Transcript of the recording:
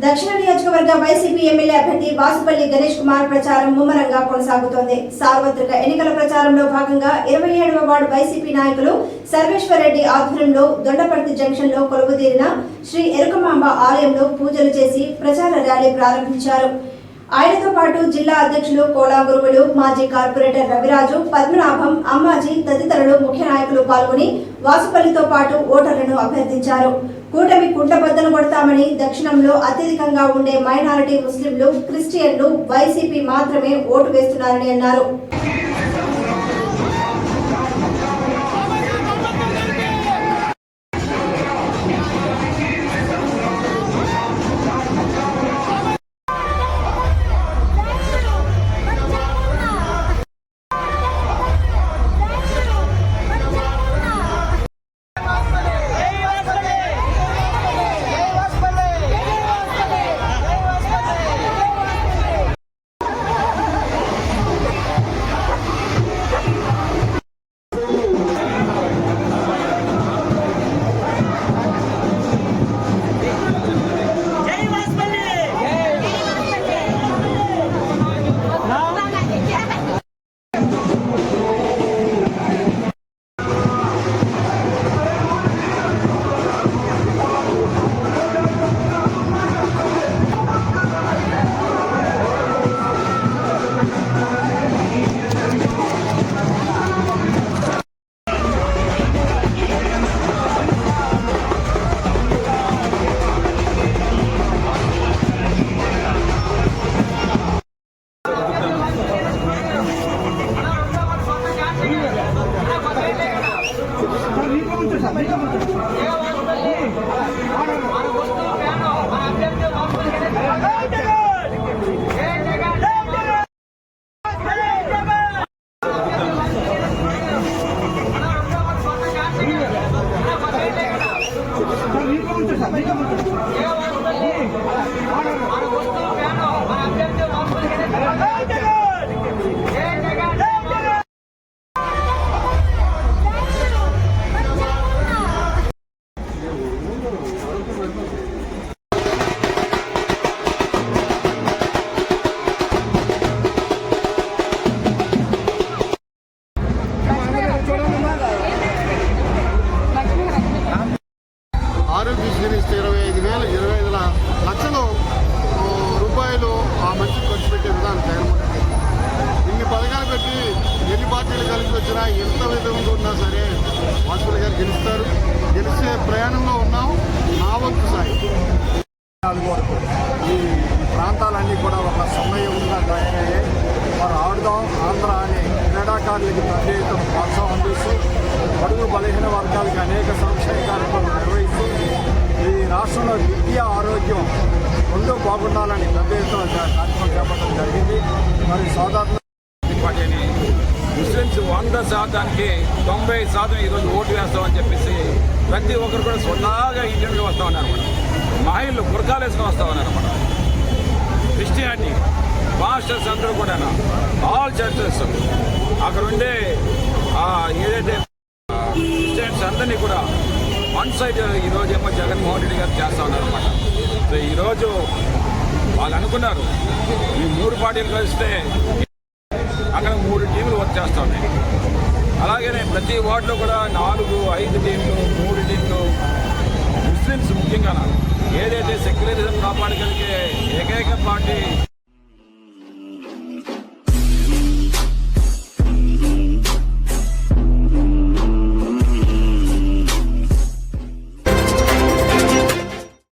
దక్షిణ నియోజకవర్గ YCP MLA అభ్యర్థి వాసుపల్లి గణేష్ కుమార్ ప్రచారం ముమ్మరంగా కొనసాగుతోంది. సార్వత్రిక ఎన్నికల ప్రచారంలో భాగంగా 27వ వార్డు వైసీపీ నాయకులు సర్వేశ్వర్ రెడ్డి ఆధ్వర్యంలో దొండపర్తి జంక్షన్ లో కొలువుదీరిన శ్రీ ఎరుకమాంబ ఆలయంలో పూజలు చేసి ప్రచార ర్యాలీ ప్రారంభించారు. ఆయనతో పాటు జిల్లా అధ్యక్షులు కోలా గురువులు, మాజీ కార్పొరేటర్ రవిరాజు, పద్మనాభం, అమ్మాజీ తదితరులు ముఖ్య నాయకులు పాల్గొని వాసుపల్లితో పాటు ఓటర్లను అభ్యర్థించారు. కూటమి కుంటబద్దలు కొడతామని, దక్షిణంలో అత్యధికంగా ఉండే మైనారిటీ ముస్లింలు, క్రిస్టియన్లు వైసీపీ మాత్రమే ఓటు వేస్తున్నారని అన్నారు. ఆరోగ్యశ్రీ 25 లక్షలు రూపాయలు ఆ మనిషికి ఖర్చు పెట్టే విధానం జగన్మోహన్ రెడ్డి. ఇన్ని పథకాలు పెట్టి ఎన్ని పార్టీలు కలిసి వచ్చినా ఎంత విధంగా ఉన్నా సరే వాసుపల్లి గారు గెలుస్తారు. గెలిచే ప్రయాణంలో ఉన్నాం. నా వంతు సాయి ఈ ప్రాంతాలన్నీ కూడా ఒక సమయంగా తయారయ్యాయి. వారు ఆడుదాం ఆంధ్ర అనే క్రీడాకారులకి ప్రత్యేకతను ప్రోత్సాహం అందిస్తూ బడుగు బలహీన వర్గాలకి అనేక సంక్షేమ కార్యక్రమాలు నిర్వహిస్తూ ఈ రాష్ట్రంలో విద్య, ఆరోగ్యం రెండూ బాగుండాలని ప్రత్యేకతను కార్యక్రమం చేపట్టడం జరిగింది. మరి సోదరులు ముస్లిమ్స్ 100%కి 90% ఈరోజు ఓటు వేస్తామని చెప్పేసి ప్రతి ఒక్కరు కూడా స్వతహాగా ఇంటికి వస్తూ ఉన్నారు అన్నమాట. మహిళలు బుర్కాలు వేసుకొని వస్తూ ఉన్నారు అన్నమాట. క్రిస్టియానిటీ పాస్టర్స్ అందరూ కూడా ఆల్ చర్చెస్ అక్కడ ఉండే ఏదైతే క్రిస్టియన్స్ అందరినీ కూడా వన్ సైడ్ ఈరోజు ఏమో జగన్మోహన్ రెడ్డి గారు చేస్తూ ఉన్నారన్నమాట. సో ఈరోజు వాళ్ళు అనుకున్నారు ఈ 3 పార్టీలు కలిస్తే అక్కడ 3 టీంలు వర్క్ చేస్తూ ఉన్నాయి. అలాగనే ప్రతి వార్డులో కూడా 4, 5 టీంలు, 3 టీంలు ముస్లిమ్స్ ముఖ్యంగా ఏదైతే సెక్యులరిజం కాపాడగలిగే ఏకైక పార్టీ